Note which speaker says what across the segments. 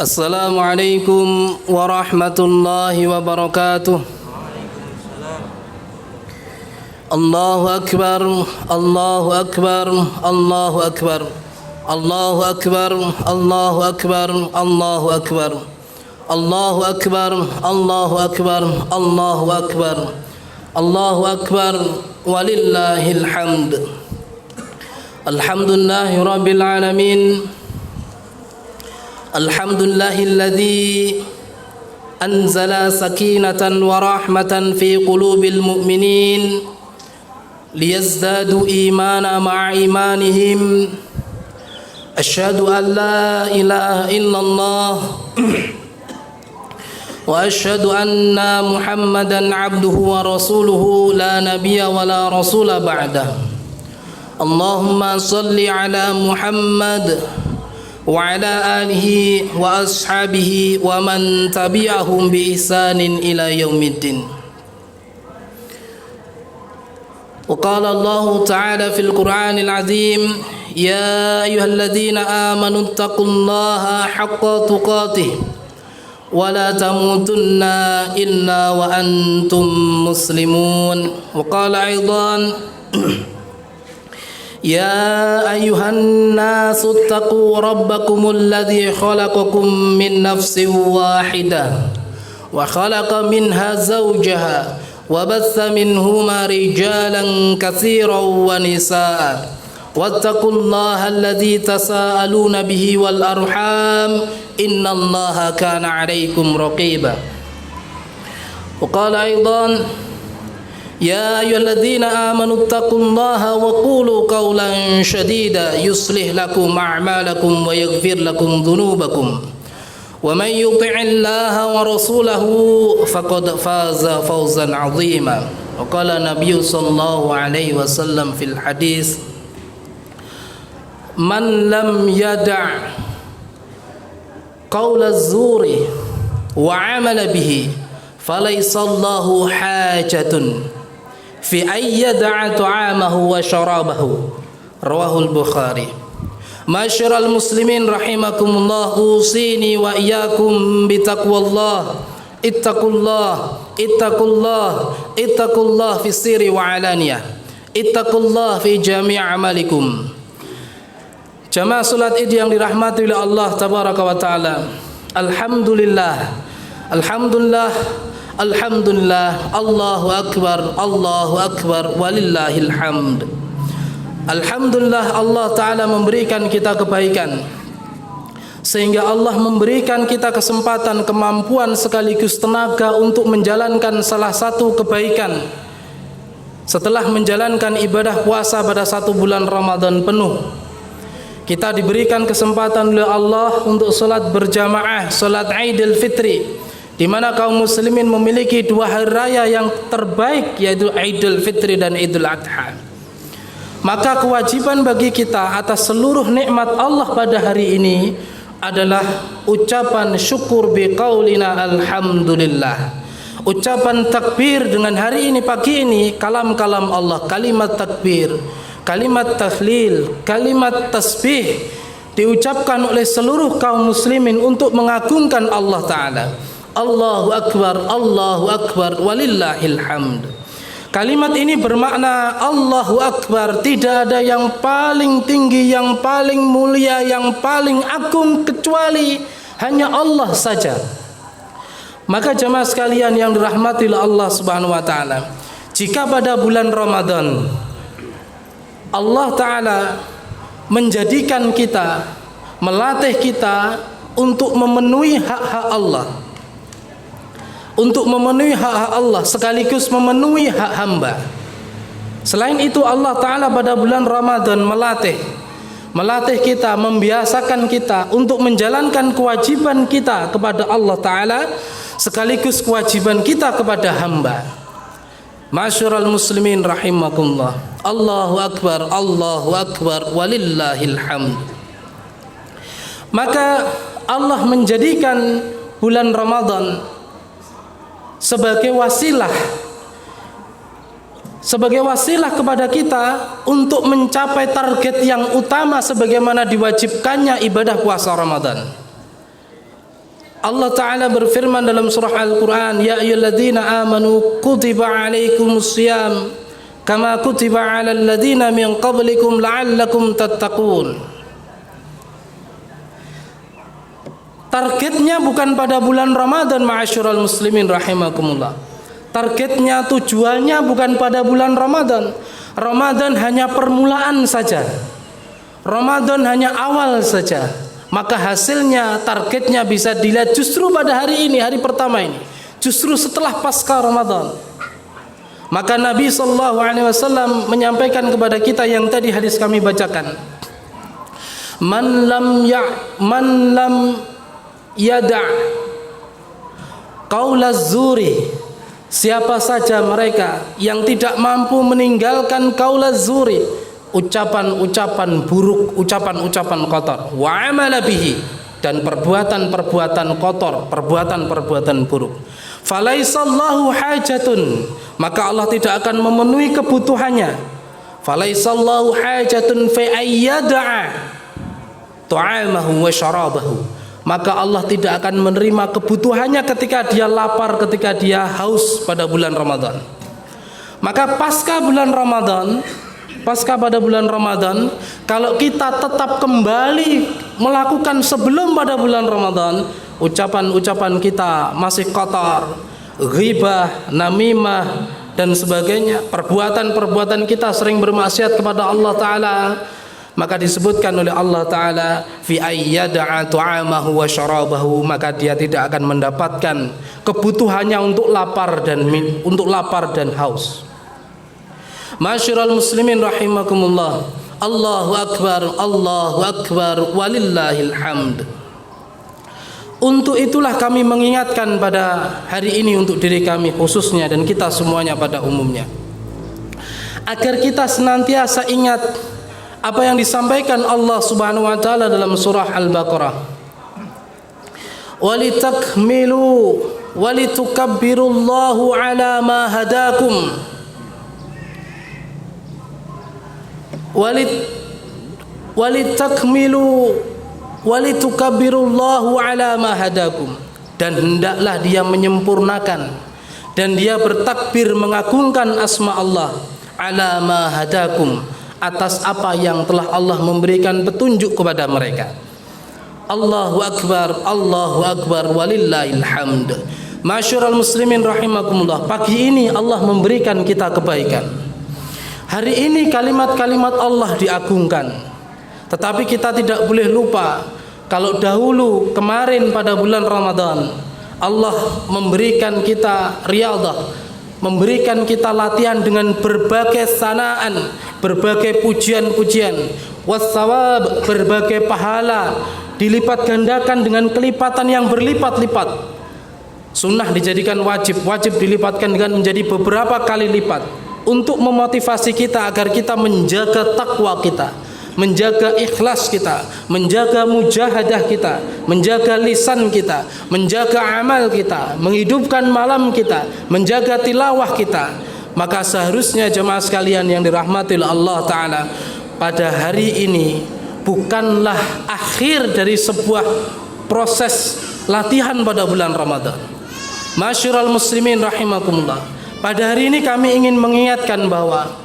Speaker 1: Assalamualaikum warahmatullahi wabarakatuh. Allahu akbar, Allahu akbar, Allahu akbar, Allahu akbar, Allahu akbar, Allahu akbar, Allahu akbar, Allahu akbar, Allahu akbar, Allahu akbar, walillahil hamd. Alhamdulillahi rabbil alamin. Alhamdulillahilladzi anzala sakinatan wa rahmatan fi qulubil mu'minin liyazdadu imana ma'a imanihim. Asyhadu an la ilaha illallah wa asyhadu anna Muhammadan abduhu wa rasuluhu la nabiyya wa la rasula ba'dah. Allahumma salli ala Muhammad wa ala alihi wa ashabihi wa man tabi'ahum bi ihsanin ila yaumiddin. Wa qala Allah ta'ala fil Qur'anil azim, ya ayyuhalladzina amanu taqullaha haqqa tuqatih wa la tamutunna illa wa antum muslimun. Wa qala aidan يا أيها الناس اتقوا ربكم الذي خلقكم من نفس واحدة وخلق منها زوجها وبث منهما رجالا كثيرا ونساء واتقوا الله الذي تساءلون به والأرحام إن الله كان عليكم رقيبا. وقال أيضا يا أيها الذين آمنوا اتقوا الله وقولوا قولا شديدا يصلح لكم أعمالكم ويغفر لكم ذنوبكم ومن يطع الله ورسوله فقد فاز فوزا عظيما. وقال النبي صلى الله عليه وسلم في الحديث من لم يدع قول الزور وعمل به فليس الله حاجة fi ayyada'a ta'amahu wa syarabahu. Rawahul Bukhari. Masyiral muslimin rahimakumullah, usini wa iyyakum bitaqwallah. Ittaqullah, ittaqullah, ittaqullah fi sirri wa alaniyah. Ittaqullah fi jami' amalikum. Jamaah salat Id yang dirahmati oleh Allah tabaraka wa taala. Alhamdulillah. Alhamdulillah. Alhamdulillah, Allahu akbar, Allahu akbar, walillahil hamd. Alhamdulillah, Allah Ta'ala memberikan kita kebaikan, sehingga Allah memberikan kita kesempatan, kemampuan sekaligus tenaga untuk menjalankan salah satu kebaikan. Setelah menjalankan ibadah puasa pada 1 bulan Ramadan penuh, kita diberikan kesempatan oleh Allah untuk salat berjamaah, salat Idul Fitri, di mana kaum muslimin memiliki 2 hari raya yang terbaik, yaitu Idul Fitri dan Idul Adha. Maka kewajiban bagi kita atas seluruh nikmat Allah pada hari ini adalah ucapan syukur biqaulina alhamdulillah. Ucapan takbir dengan hari ini, pagi ini, kalam-kalam Allah, kalimat takbir, kalimat tahlil, kalimat tasbih diucapkan oleh seluruh kaum muslimin untuk mengagungkan Allah Ta'ala. Allahu akbar, Allahu akbar, walillahil hamd. Kalimat ini bermakna Allahu akbar, tidak ada yang paling tinggi, yang paling mulia, yang paling agung kecuali hanya Allah saja. Maka jemaah sekalian yang dirahmati oleh Allah Subhanahu wa taala, jika pada bulan Ramadan Allah Ta'ala menjadikan kita, melatih kita untuk memenuhi hak-hak Allah, untuk memenuhi hak-hak Allah sekaligus memenuhi hak hamba. Selain itu Allah Ta'ala pada bulan Ramadan melatih kita, membiasakan kita untuk menjalankan kewajiban kita kepada Allah Ta'ala sekaligus kewajiban kita kepada hamba. Masyiral muslimin rahimakumullah, Allahu akbar, Allahu akbar, walillahil hamd. Maka Allah menjadikan bulan Ramadan sebagai wasilah kepada kita untuk mencapai target yang utama sebagaimana diwajibkannya ibadah puasa Ramadan. Allah Ta'ala berfirman dalam surah Al-Quran, Ya ayyuhalladzina amanu kutiba alaikumus siyam kama kutiba alal ladzina min qablikum la'allakum tattaqun. Targetnya bukan pada bulan Ramadan, ma'asyiral muslimin rahimakumullah. Targetnya, tujuannya bukan pada bulan Ramadan. Ramadan hanya permulaan saja. Ramadan hanya awal saja. Maka hasilnya, targetnya bisa dilihat justru pada hari ini, hari pertama ini, justru setelah pasca Ramadan. Maka Nabi SAW menyampaikan kepada kita yang tadi hadis kami bacakan, Man lam yada' qaulaz zuri, siapa saja mereka yang tidak mampu meninggalkan qaulaz zuri, ucapan-ucapan buruk, ucapan-ucapan kotor, wa amala bihi, dan perbuatan-perbuatan kotor, perbuatan-perbuatan buruk, falaisallahu hajatun, maka Allah tidak akan memenuhi kebutuhannya. Falaisallahu hajatun fi ayyada'a ta'amahu wa syarabahu, maka Allah tidak akan menerima kebutuhannya ketika dia lapar, ketika dia haus pada bulan Ramadan. Maka pasca pada bulan Ramadan, kalau kita tetap kembali melakukan sebelum pada bulan Ramadan, ucapan-ucapan kita masih kotor, ghibah, namimah, dan sebagainya, perbuatan-perbuatan kita sering bermaksiat kepada Allah Ta'ala, maka disebutkan oleh Allah Ta'ala, fi ayyada'a tu'amahu wa syarabahu, maka dia tidak akan mendapatkan kebutuhannya untuk lapar dan haus. Masyiral muslimin rahimakumullah, Allahu akbar walillahil hamd. Untuk itulah kami mengingatkan pada hari ini untuk diri kami khususnya, dan kita semuanya pada umumnya, agar kita senantiasa ingat apa yang disampaikan Allah Subhanahu wa taala dalam surah Al-Baqarah, walitakmilu walitukabbirullahu ala ma hadakum walitakmilu walitukabirullahu ala ma hadakum, dan hendaklah dia menyempurnakan dan dia bertakbir mengagungkan asma Allah ala ma hadakum, atas apa yang telah Allah memberikan petunjuk kepada mereka. Allahu akbar walillahil hamd. Masyiral muslimin rahimakumullah, pagi ini Allah memberikan kita kebaikan. Hari ini kalimat-kalimat Allah diagungkan. Tetapi kita tidak boleh lupa, kalau dahulu kemarin pada bulan Ramadan Allah memberikan kita riyadhah, memberikan kita latihan dengan berbagai sanaan, berbagai pujian-pujian, wassawab, berbagai pahala, dilipat gandakan dengan kelipatan yang berlipat-lipat. Sunnah dijadikan wajib, wajib dilipatkan dengan menjadi beberapa kali lipat, untuk memotivasi kita agar kita menjaga takwa kita, menjaga ikhlas kita, menjaga mujahadah kita, menjaga lisan kita, menjaga amal kita, menghidupkan malam kita, menjaga tilawah kita. Maka seharusnya jemaah sekalian yang dirahmati oleh Allah Ta'ala, pada hari ini bukanlah akhir dari sebuah proses latihan pada bulan Ramadan. Masyiral muslimin rahimakumullah, pada hari ini kami ingin mengingatkan bahwa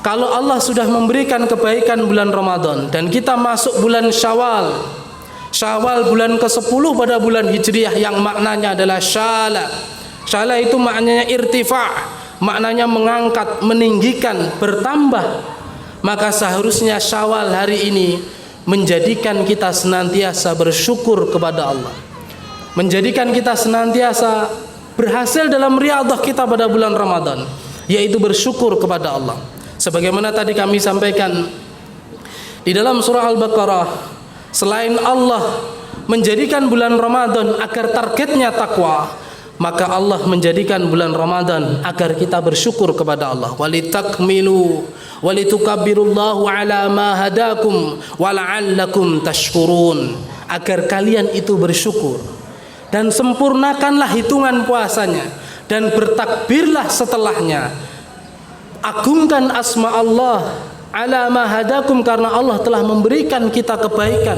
Speaker 1: kalau Allah sudah memberikan kebaikan bulan Ramadan dan kita masuk bulan Syawal bulan ke-10 pada bulan Hijriah, yang maknanya adalah syala. Syala itu maknanya irtifa', maknanya mengangkat, meninggikan, bertambah. Maka seharusnya Syawal hari ini menjadikan kita senantiasa bersyukur kepada Allah, menjadikan kita senantiasa berhasil dalam riyadhah kita pada bulan Ramadan, yaitu bersyukur kepada Allah. Sebagaimana tadi kami sampaikan di dalam surah Al-Baqarah, selain Allah menjadikan bulan Ramadan agar targetnya takwa, maka Allah menjadikan bulan Ramadan agar kita bersyukur kepada Allah. Walitakmilu walitukabirullahu ala ma hadakum wala'allakum tashkurun, agar kalian itu bersyukur dan sempurnakanlah hitungan puasanya dan bertakbirlah setelahnya. Agungkan asma Allah ala ma hadakum, karena Allah telah memberikan kita kebaikan.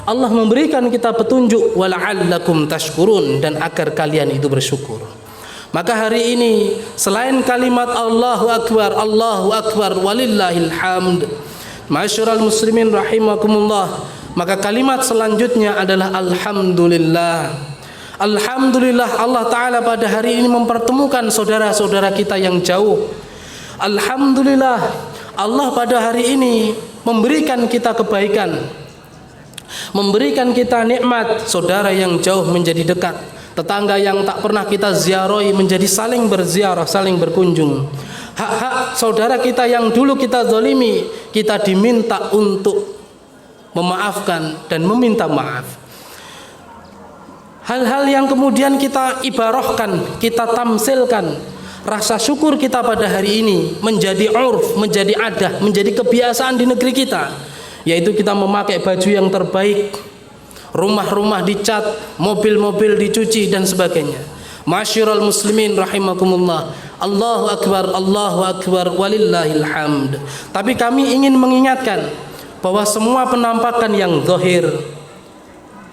Speaker 1: Allah memberikan kita petunjuk wala'allakum tashkurun, dan agar kalian itu bersyukur. Maka hari ini selain kalimat Allahu Akbar walillahil hamd, ma'asyiral muslimin rahimakumullah, maka kalimat selanjutnya adalah alhamdulillah. Alhamdulillah, Allah Ta'ala pada hari ini mempertemukan saudara-saudara kita yang jauh. Alhamdulillah, Allah pada hari ini memberikan kita kebaikan, memberikan kita nikmat, saudara yang jauh menjadi dekat, tetangga yang tak pernah kita ziarahi menjadi saling berziarah, saling berkunjung. Hak-hak saudara kita yang dulu kita zalimi, kita diminta untuk memaafkan dan meminta maaf. Hal-hal yang kemudian kita ibarahkan, kita tamsilkan, rasa syukur kita pada hari ini menjadi urf, menjadi adah, menjadi kebiasaan di negeri kita, yaitu kita memakai baju yang terbaik, rumah-rumah dicat, mobil-mobil dicuci dan sebagainya. Ma'asyiral muslimin rahimakumullah, Allahu Akbar walillahil hamd. Tapi kami ingin mengingatkan bahwa semua penampakan yang zahir,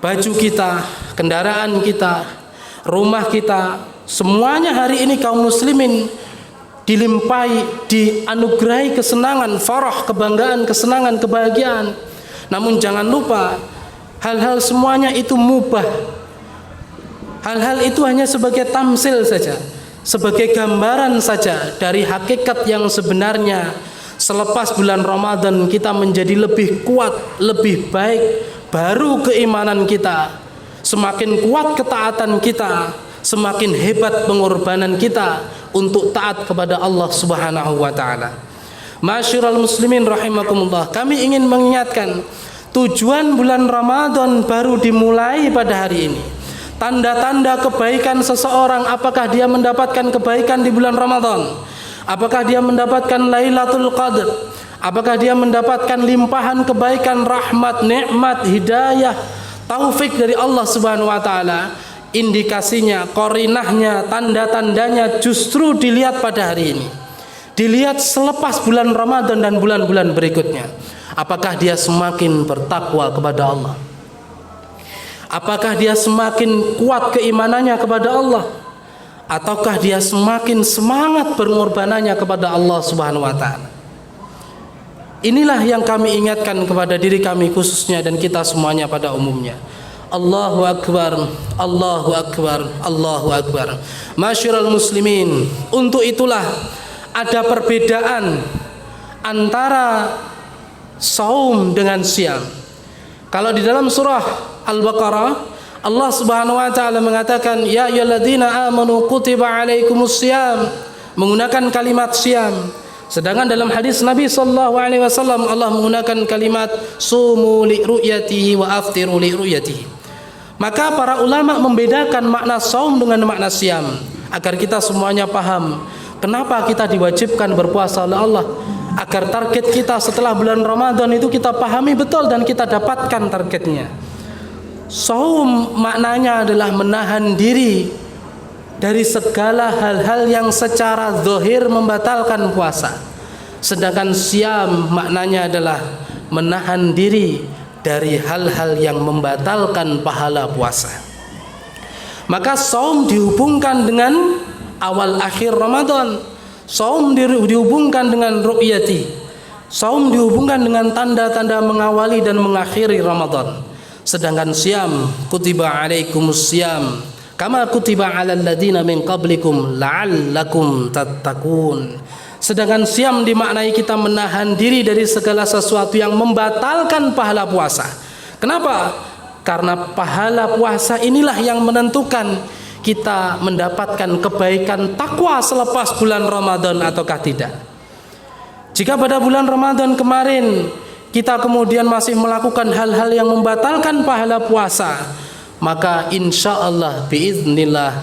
Speaker 1: baju kita, kendaraan kita, rumah kita, semuanya hari ini kaum muslimin dilimpahi, dianugerahi kesenangan, farah, kebanggaan, kesenangan, kebahagiaan. Namun jangan lupa, hal-hal semuanya itu mubah. Hal-hal itu hanya sebagai tamsil saja, sebagai gambaran saja dari hakikat yang sebenarnya. Selepas bulan Ramadan kita menjadi lebih kuat, lebih baik, baru keimanan kita, semakin kuat ketaatan kita, semakin hebat pengorbanan kita untuk taat kepada Allah Subhanahu wa taala. Ma'asyiral muslimin rahimakumullah, kami ingin mengingatkan tujuan bulan Ramadan baru dimulai pada hari ini. Tanda-tanda kebaikan seseorang, apakah dia mendapatkan kebaikan di bulan Ramadan? Apakah dia mendapatkan Lailatul Qadar? Apakah dia mendapatkan limpahan kebaikan, rahmat, nikmat, hidayah, taufik dari Allah Subhanahu wa taala? Indikasinya, korinahnya, tanda-tandanya justru dilihat pada hari ini. Dilihat selepas bulan Ramadan dan bulan-bulan berikutnya. Apakah dia semakin bertakwa kepada Allah? Apakah dia semakin kuat keimanannya kepada Allah? Ataukah dia semakin semangat pengorbanannya kepada Allah Subhanahu wa taala? Inilah yang kami ingatkan kepada diri kami khususnya dan kita semuanya pada umumnya. Allahu Akbar, Allahu Akbar, Allahu Akbar. Ma'asyiral muslimin, untuk itulah ada perbedaan antara saum dengan siam. Kalau di dalam surah Al-Baqarah, Allah Subhanahu wa taala mengatakan ya ayyuhalladzina amanu kutiba alaikumus syiyam, menggunakan kalimat syiyam. Sedangkan dalam hadis Nabi sallallahu alaihi wasallam Allah menggunakan kalimat sumu li ru'yatihi wa aftiru li ru'yatihi. Maka para ulama membedakan makna saum dengan makna syiyam agar kita semuanya paham kenapa kita diwajibkan berpuasa oleh Allah, agar target kita setelah bulan Ramadan itu kita pahami betul dan kita dapatkan targetnya. Saum maknanya adalah menahan diri dari segala hal-hal yang secara zahir membatalkan puasa. Sedangkan siam maknanya adalah menahan diri dari hal-hal yang membatalkan pahala puasa. Maka saum dihubungkan dengan awal akhir Ramadan. Saum dihubungkan dengan ru'yati. Saum dihubungkan dengan tanda-tanda mengawali dan mengakhiri Ramadan. Sedangkan siam, kutiba alaikumus siam kama kutiba alal ladina min qablikum la'allakum tattaqun. Sedangkan siam dimaknai kita menahan diri dari segala sesuatu yang membatalkan pahala puasa. Kenapa? Karena pahala puasa inilah yang menentukan kita mendapatkan kebaikan takwa selepas bulan Ramadan ataukah tidak. Jika pada bulan Ramadan kemarin kita kemudian masih melakukan hal-hal yang membatalkan pahala puasa, maka insya Allah biiznillah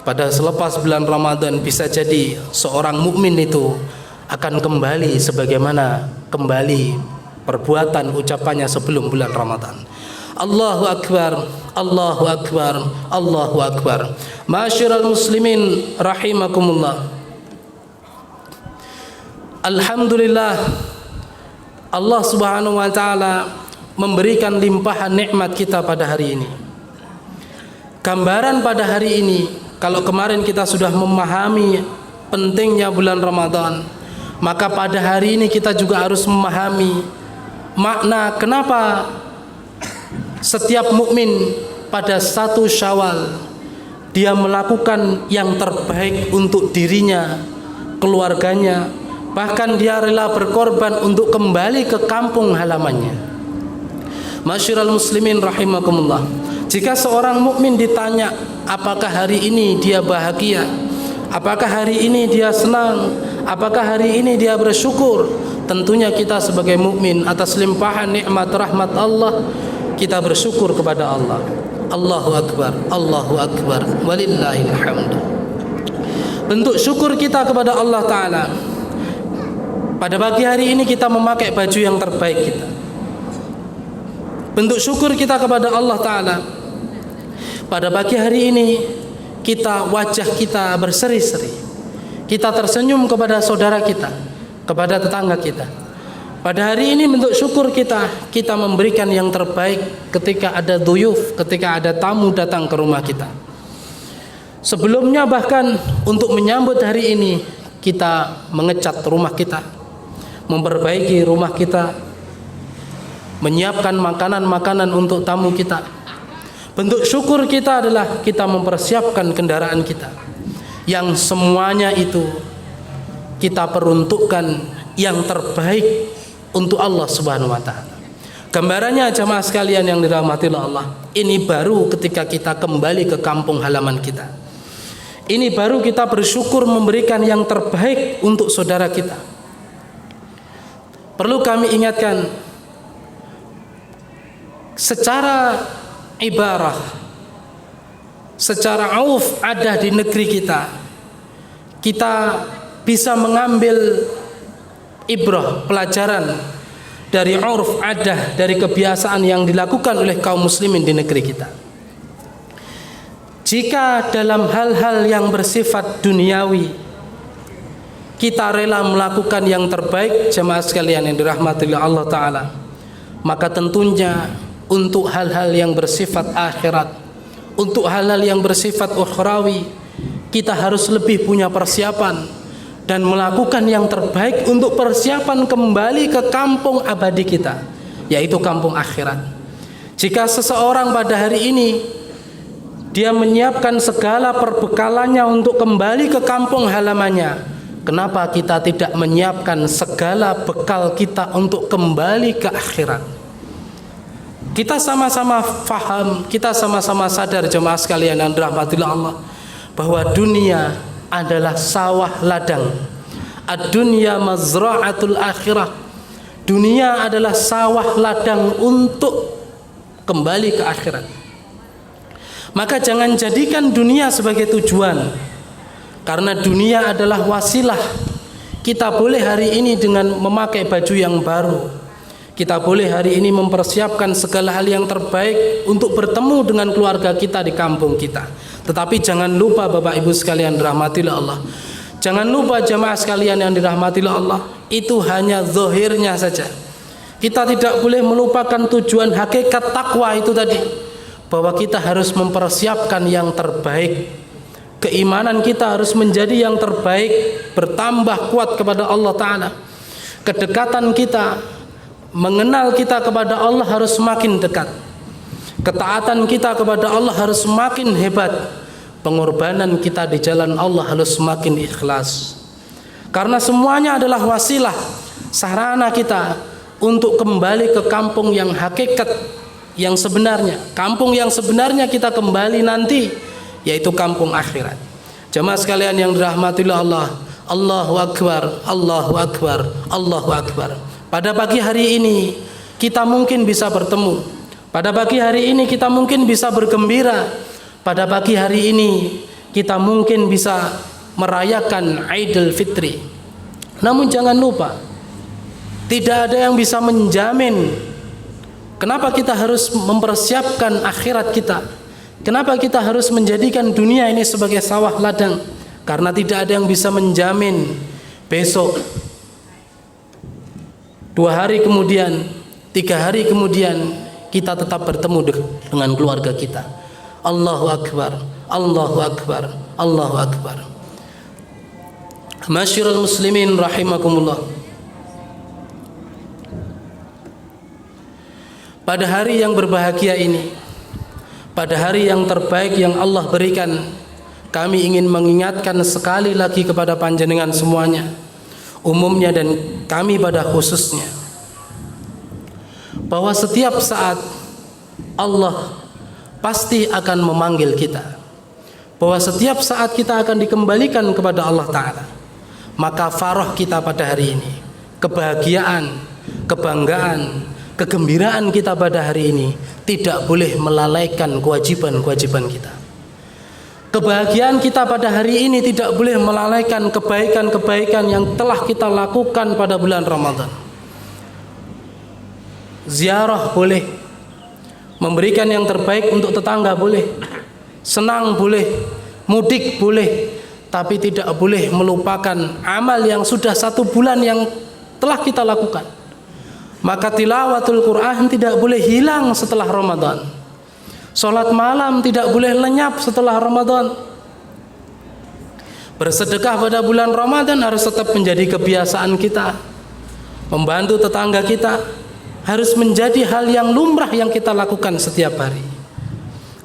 Speaker 1: pada selepas bulan Ramadan bisa jadi seorang mukmin itu akan kembali sebagaimana kembali perbuatan ucapannya sebelum bulan Ramadan. Allahu Akbar, Allahu Akbar, Allahu Akbar. Ma'asyiral muslimin rahimakumullah. Alhamdulillah, Allah Subhanahu wa taala memberikan limpahan nikmat kita pada hari ini. Gambaran pada hari ini, kalau kemarin kita sudah memahami pentingnya bulan Ramadan, maka pada hari ini kita juga harus memahami makna kenapa setiap mukmin pada 1 Syawal dia melakukan yang terbaik untuk dirinya, keluarganya, bahkan dia rela berkorban untuk kembali ke kampung halamannya. Masyiral muslimin rahimakumullah. Jika seorang mukmin ditanya apakah hari ini dia bahagia, apakah hari ini dia senang, apakah hari ini dia bersyukur, tentunya kita sebagai mukmin atas limpahan nikmat rahmat Allah, kita bersyukur kepada Allah. Allahu Akbar, Allahu Akbar, walillahil hamd. Bentuk syukur kita kepada Allah Ta'ala, pada pagi hari ini kita memakai baju yang terbaik kita. Bentuk syukur kita kepada Allah Ta'ala, pada pagi hari ini wajah kita berseri-seri, kita tersenyum kepada saudara kita, kepada tetangga kita. Pada hari ini bentuk syukur kita memberikan yang terbaik ketika ada duyuf, ketika ada tamu datang ke rumah kita. Sebelumnya bahkan untuk menyambut hari ini kita mengecat rumah kita, memperbaiki rumah kita, menyiapkan makanan-makanan untuk tamu kita. Bentuk syukur kita adalah kita mempersiapkan kendaraan kita, yang semuanya itu kita peruntukkan yang terbaik untuk Allah Subhanahu wa taala. Gambarannya jamaah sekalian yang dirahmati Allah, ini baru ketika kita kembali ke kampung halaman kita. Ini baru kita bersyukur memberikan yang terbaik untuk saudara kita. Perlu kami ingatkan, secara ibarah, secara auf ada di negeri kita bisa mengambil ibrah, pelajaran dari urf adah, dari kebiasaan yang dilakukan oleh kaum muslimin di negeri kita. Jika dalam hal-hal yang bersifat duniawi kita rela melakukan yang terbaik, jemaah sekalian yang dirahmati Allah Ta'ala, maka tentunya untuk hal-hal yang bersifat akhirat, untuk hal-hal yang bersifat ukhrawi, kita harus lebih punya persiapan dan melakukan yang terbaik untuk persiapan kembali ke kampung abadi kita, yaitu kampung akhirat. Jika seseorang pada hari ini dia menyiapkan segala perbekalannya untuk kembali ke kampung halamannya, kenapa kita tidak menyiapkan segala bekal kita untuk kembali ke akhirat? Kita sama-sama faham, kita sama-sama sadar jemaah sekalian yang dirahmati Allah, bahwa dunia adalah sawah ladang. Ad-dunya mazra'atul akhirah. Dunia adalah sawah ladang untuk kembali ke akhirat. Maka jangan jadikan dunia sebagai tujuan, karena dunia adalah wasilah. Kita boleh hari ini dengan memakai baju yang baru, kita boleh hari ini mempersiapkan segala hal yang terbaik untuk bertemu dengan keluarga kita di kampung kita. Tetapi jangan lupa Bapak Ibu sekalian dirahmati Allah, jangan lupa jamaah sekalian yang dirahmati Allah, itu hanya zahirnya saja. Kita tidak boleh melupakan tujuan hakikat takwa itu tadi, bahwa kita harus mempersiapkan yang terbaik. Keimanan kita harus menjadi yang terbaik, bertambah kuat kepada Allah Ta'ala. Kedekatan kita, mengenal kita kepada Allah harus semakin dekat. Ketaatan kita kepada Allah harus semakin hebat. Pengorbanan kita di jalan Allah harus semakin ikhlas. Karena semuanya adalah wasilah, sarana kita untuk kembali ke kampung yang hakikat, yang sebenarnya. Kampung yang sebenarnya kita kembali nanti, yaitu kampung akhirat. Jemaah sekalian yang dirahmati Allah, Allahu Akbar, Allahu Akbar, Allahu Akbar. Pada pagi hari ini kita mungkin bisa bertemu. Pada pagi hari ini kita mungkin bisa bergembira. Pada pagi hari ini kita mungkin bisa merayakan Idul Fitri. Namun jangan lupa, tidak ada yang bisa menjamin. Kenapa kita harus mempersiapkan akhirat kita? Kenapa kita harus menjadikan dunia ini sebagai sawah ladang? Karena tidak ada yang bisa menjamin besok, 2 hari kemudian, 3 hari kemudian kita tetap bertemu dengan keluarga kita. Allahu Akbar, Allahu Akbar, Allahu Akbar. Masyiral muslimin rahimakumullah. Pada hari yang berbahagia ini, pada hari yang terbaik yang Allah berikan, kami ingin mengingatkan sekali lagi kepada panjenengan semuanya, umumnya dan kami pada khususnya, bahwa setiap saat Allah pasti akan memanggil kita, bahwa setiap saat kita akan dikembalikan kepada Allah Ta'ala. Maka farah kita pada hari ini, kebahagiaan, kebanggaan, kegembiraan kita pada hari ini tidak boleh melalaikan kewajiban-kewajiban kita. Kebahagiaan kita pada hari ini tidak boleh melalaikan kebaikan-kebaikan yang telah kita lakukan pada bulan Ramadan. Ziarah boleh, memberikan yang terbaik untuk tetangga boleh, senang boleh, mudik boleh, tapi tidak boleh melupakan amal yang sudah 1 bulan yang telah kita lakukan. Maka tilawatul Quran tidak boleh hilang setelah Ramadan. Salat malam tidak boleh lenyap setelah Ramadan. Bersedekah pada bulan Ramadan harus tetap menjadi kebiasaan kita. Membantu tetangga kita harus menjadi hal yang lumrah yang kita lakukan setiap hari.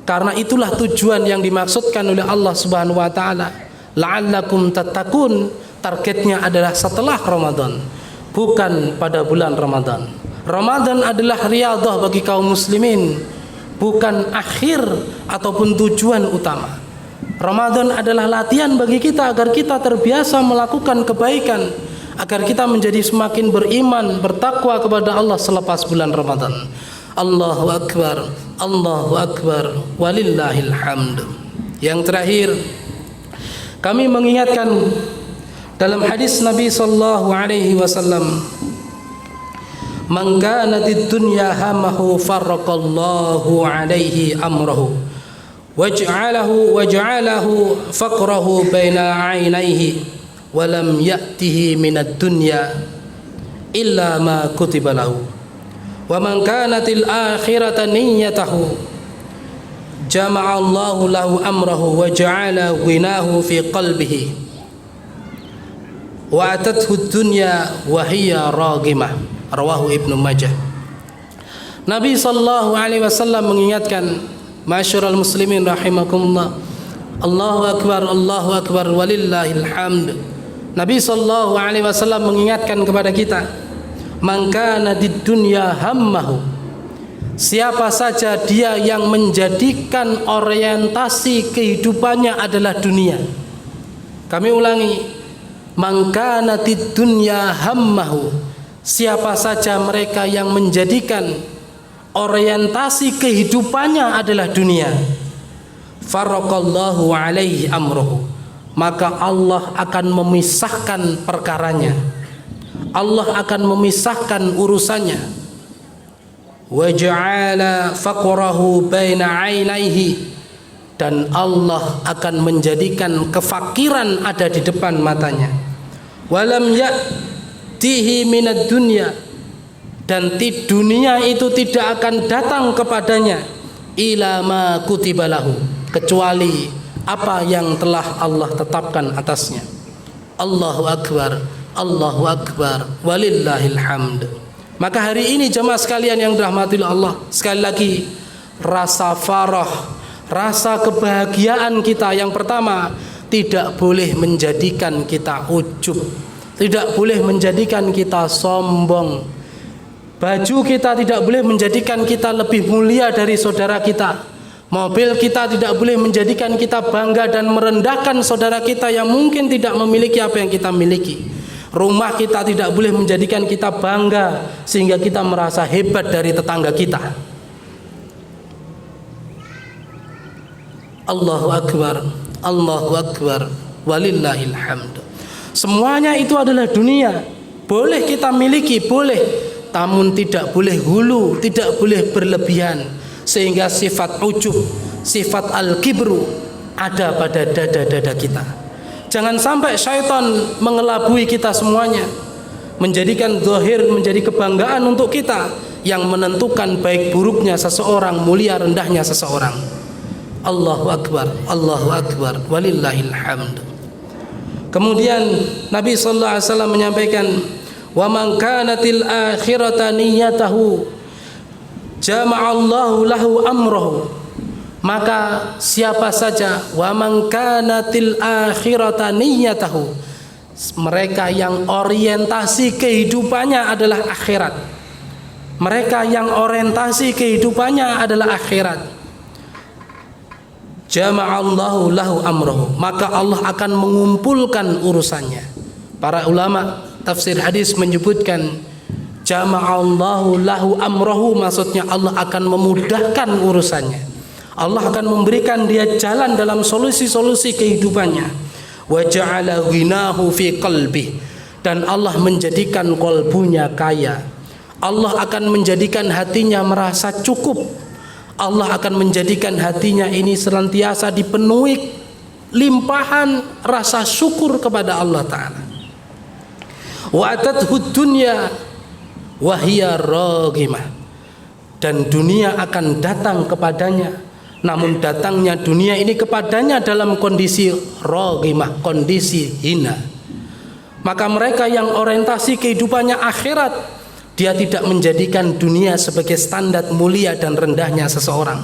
Speaker 1: Karena itulah tujuan yang dimaksudkan oleh Allah Subhanahu wa taala. La'allakum tattaqun, targetnya adalah setelah Ramadan, bukan pada bulan Ramadan. Ramadan adalah riyadhah bagi kaum muslimin, bukan akhir ataupun tujuan utama. Ramadan adalah latihan bagi kita agar kita terbiasa melakukan kebaikan, agar kita menjadi semakin beriman, bertakwa kepada Allah selepas bulan Ramadan. Allahu Akbar, Allahu Akbar, walillahil hamd. Yang terakhir, kami mengingatkan dalam hadis Nabi sallallahu alaihi wasallam, "Man kanatid dunya hamahu farraqallahu alaihi amrahu waj'alahu faqrahu baina 'ainaihi wa lam ya'tihi minad dunya illa ma kutiba lahu wa man kanatil akhiratu niyyatahu jama'allahu lahu amrahu wa ja'ala ghinahu fi qalbihi wa atathu dunya wa hiya ragimah." Rawahu Ibnu Majah. Nabi sallallahu alaihi wasallam mengingatkan, masyarul muslimin rahimakumullah, Allahu akbar walillahil hamd. Nabi sallallahu alaihi wasallam mengingatkan kepada kita, man kana did dunya hammahu, siapa saja dia yang menjadikan orientasi kehidupannya adalah dunia. Kami ulangi, man kana did dunya hammahu, siapa saja mereka yang menjadikan orientasi kehidupannya adalah dunia, farraqallahu alaihi amruhu, maka Allah akan memisahkan perkaranya, Allah akan memisahkan urusannya. Wa ja'ala faqrahu baina 'ainaihi, dan Allah akan menjadikan kefakiran ada di depan matanya. Walam ya'tihi minad dunya, dan dunia itu tidak akan datang kepadanya ila ma kutiba lahu, kecuali apa yang telah Allah tetapkan atasnya. Allahu akbar, Allahu akbar, walillahil hamd. Maka hari ini jemaah sekalian yang dirahmati Allah, sekali lagi rasa farah, rasa kebahagiaan kita yang pertama tidak boleh menjadikan kita ujub, tidak boleh menjadikan kita sombong. Baju kita tidak boleh menjadikan kita lebih mulia dari saudara kita. Mobil kita tidak boleh menjadikan kita bangga dan merendahkan saudara kita yang mungkin tidak memiliki apa yang kita miliki. Rumah kita tidak boleh menjadikan kita bangga sehingga kita merasa hebat dari tetangga kita. Allahu akbar, Allahu akbar, walillahil hamd. Semuanya itu adalah dunia. Boleh kita miliki, boleh, namun tidak boleh hulu, tidak boleh berlebihan, sehingga sifat ujub, sifat al-kibru ada pada dada-dada kita. Jangan sampai syaitan mengelabui kita semuanya, menjadikan zahir menjadi kebanggaan untuk kita, yang menentukan baik buruknya seseorang, mulia rendahnya seseorang. Allahu Akbar, Allahu Akbar, walillahil hamd. Kemudian Nabi sallallahu alaihi wasallam menyampaikan, wa man kanatil akhirata niyyatahu jama'allahu lahu amrahu. Maka siapa saja, wa man kanatil akhirata niyyatahu, mereka yang orientasi kehidupannya adalah akhirat, mereka yang orientasi kehidupannya adalah akhirat, jama'allahu lahu amrahu, maka Allah akan mengumpulkan urusannya. Para ulama tafsir hadis menyebutkan jama'allahu lahu amrahu, maksudnya Allah akan memudahkan urusannya, Allah akan memberikan dia jalan dalam solusi-solusi kehidupannya. Wa ja'ala ghinahu fi qalbi, dan Allah menjadikan kolbunya kaya, Allah akan menjadikan hatinya merasa cukup, Allah akan menjadikan hatinya ini senantiasa dipenuhi limpahan rasa syukur kepada Allah Ta'ala. Wa atathu dunya wa hiya raghimah, dan dunia akan datang kepadanya, namun datangnya dunia ini kepadanya dalam kondisi raghimah, kondisi hina. Maka mereka yang orientasi kehidupannya akhirat, dia tidak menjadikan dunia sebagai standar mulia dan rendahnya seseorang.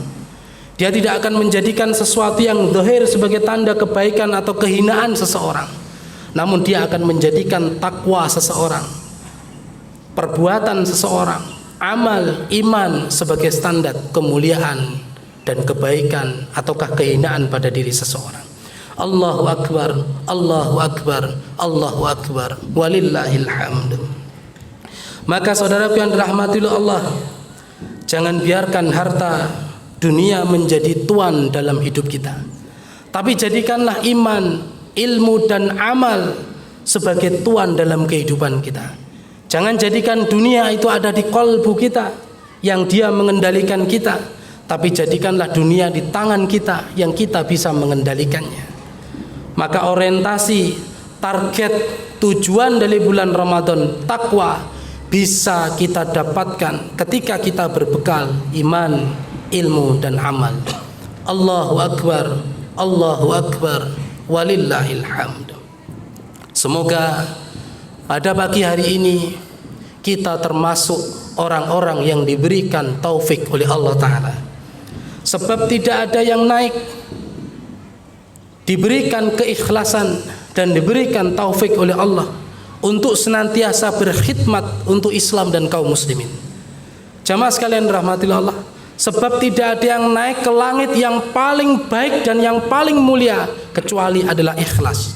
Speaker 1: Dia tidak akan menjadikan sesuatu yang zahir sebagai tanda kebaikan atau kehinaan seseorang, namun dia akan menjadikan takwa seseorang, perbuatan seseorang, amal, iman sebagai standar kemuliaan dan kebaikan ataukah kehinaan pada diri seseorang. Allahu Akbar, Allahu Akbar, Allahu Akbar, walillahil hamd. Maka saudaraku yang dirahmati Allah, jangan biarkan harta dunia menjadi tuan dalam hidup kita, tapi jadikanlah iman, ilmu dan amal sebagai tuan dalam kehidupan kita. Jangan jadikan dunia itu ada di qalbu kita, yang dia mengendalikan kita, tapi jadikanlah dunia di tangan kita, yang kita bisa mengendalikannya. Maka orientasi, target, tujuan dari bulan Ramadan, takwa, bisa kita dapatkan ketika kita berbekal iman, ilmu dan amal. Allahu Akbar, Allahu Akbar, walillahil hamd. Semoga pada pagi hari ini kita termasuk orang-orang yang diberikan taufik oleh Allah Ta'ala. Sebab tidak ada yang naik, diberikan keikhlasan dan diberikan taufik oleh Allah untuk senantiasa berkhidmat untuk Islam dan kaum muslimin. Jamaah sekalian rahmatillah Allah, sebab tidak ada yang naik ke langit yang paling baik dan yang paling mulia kecuali adalah ikhlas.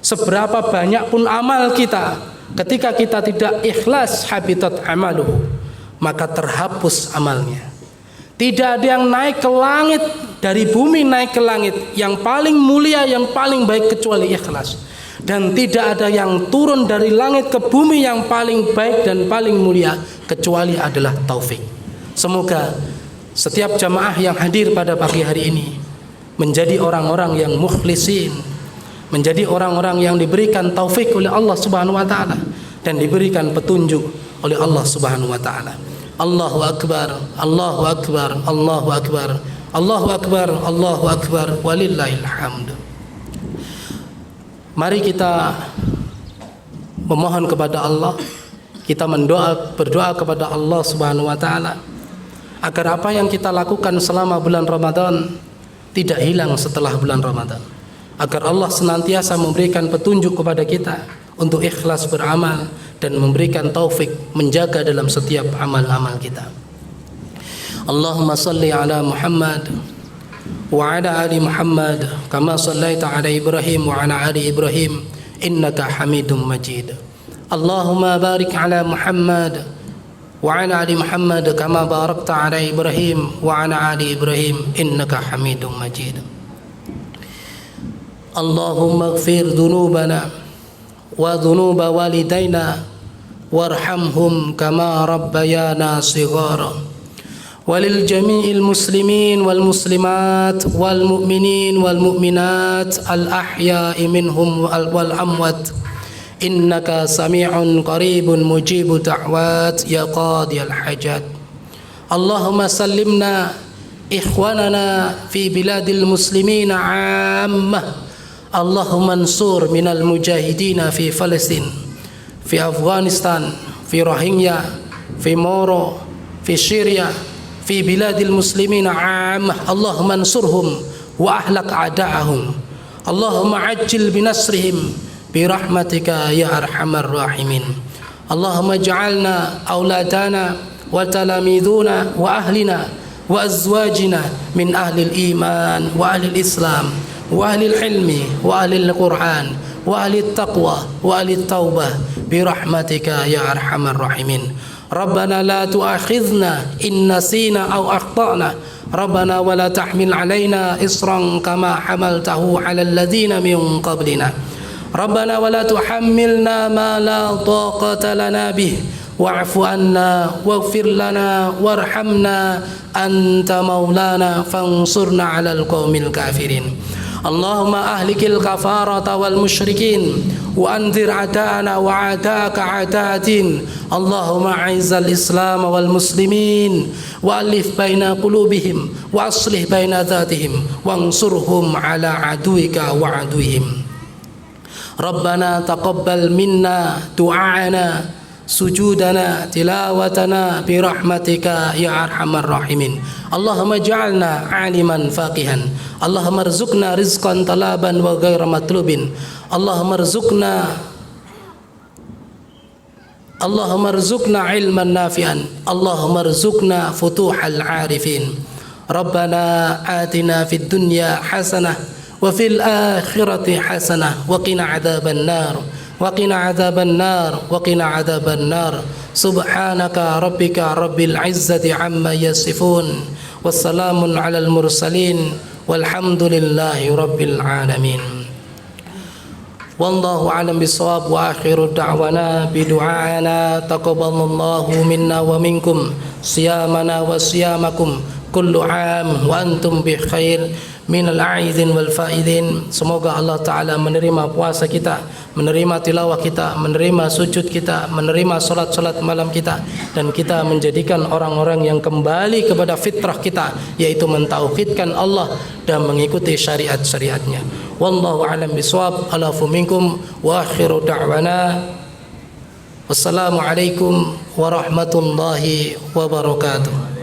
Speaker 1: Seberapa banyak pun amal kita, ketika kita tidak ikhlas, habitat amaluhu, maka terhapus amalnya. Tidak ada yang naik ke langit, dari bumi naik ke langit yang paling mulia, yang paling baik kecuali ikhlas. Dan tidak ada yang turun dari langit ke bumi yang paling baik dan paling mulia kecuali adalah taufik. Semoga setiap jamaah yang hadir pada pagi hari ini menjadi orang-orang yang mukhlisin, menjadi orang-orang yang diberikan taufik oleh Allah Subhanahu wa taala dan diberikan petunjuk oleh Allah Subhanahu wa taala. Allahu Akbar, Allahu Akbar, Allahu Akbar, Allahu Akbar, Allahu Akbar, walillahil hamd. Mari kita memohon kepada Allah, kita berdoa kepada Allah Subhanahu wa taala agar apa yang kita lakukan selama bulan Ramadan tidak hilang setelah bulan Ramadan. Agar Allah senantiasa memberikan petunjuk kepada kita untuk ikhlas beramal dan memberikan taufik menjaga dalam setiap amal-amal kita. Allahumma salli ala Muhammad wa ala ali Muhammad kama sallaita ala Ibrahim wa ala ali Ibrahim innaka Hamidum Majid. Allahumma barik ala Muhammad wa ala ali Muhammad kama barakta ala Ibrahim wa ala ali Ibrahim innaka Hamidum Majid. Allahumma ighfir dhunubana wa dhunuba walidayna warhamhum kama rabbayana shighara. وللجميع المسلمين والمسلمات والمؤمنين والمؤمنات الأحياء منهم والأموات إنك سميع قريب مجيب دعوات يا قاضي الحاجات. اللهم سلمنا إخواننا في بلاد المسلمين عامة. اللهم انصر من المجاهدين في فلسطين، في أفغانستان، في روهينيا، في مورو، في سوريا، في بلاد المسلمين عامة. اللهم انصرهم وأهلك أعداءهم. اللهم عجل بنصرهم برحمتك يا أرحم الراحمين. اللهم اجعلنا أولادنا وتلاميذنا وأهلنا وأزواجنا من أهل الإيمان وأهل الإسلام وأهل العلم وأهل القرآن وأهل التقوى وأهل التوبة برحمتك يا أرحم الراحمين. ربنا لا تؤاخذنا إن نسينا أو أخطأنا. ربنا ولا تحمل علينا إصرا كما حملته على الذين من قبلنا. ربنا ولا تحملنا ما لا طاقة لنا به واعف عنا واغفر لنا وارحمنا أنت مولانا فانصرنا على القوم الكافرين. اللهم أهلك الكفارة والمشركين وأنذر أعداءنا وأعداءك أعداء الدين. اللهم أعز الإسلام والمسلمين وألف بين قلوبهم وأصلح بين ذاتهم وانصرهم على عدوك وعدوهم. ربنا تقبل منا دعاءنا سجودنا تلاوتنا برحمتك يا أرحم الراحمين. اللهم اجعلنا عالما فاقها. اللهم ارزقنا رزقا طلبا وغير مطلوب. اللهم ارزقنا علما نافعا. اللهم ارزقنا فتوح العارفين. ربنا آتنا في الدنيا حسنة وفي الآخرة حسنة وقنا عذاب النار وقنا عذاب النار وقنا عذاب النار. سبحانك ربك رب العزة عما يصفون والسلام على المرسلين والحمد لله رب العالمين. والله أعلم بالصواب وآخر دعوانا بدعاءنا تقبل الله منا ومنكم صيامنا وصيامكم كل عام وأنتم بخير minal aidin wal faidin. Semoga Allah Ta'ala menerima puasa kita, menerima tilawah kita, menerima sujud kita, menerima salat-salat malam kita, dan kita menjadikan orang-orang yang kembali kepada fitrah kita, yaitu mentauhidkan Allah dan mengikuti syariat-syariatnya. Wallahu a'lam bishawab. Alafu minkum wa akhiru da'wana wassalamu alaikum warahmatullahi wabarakatuh.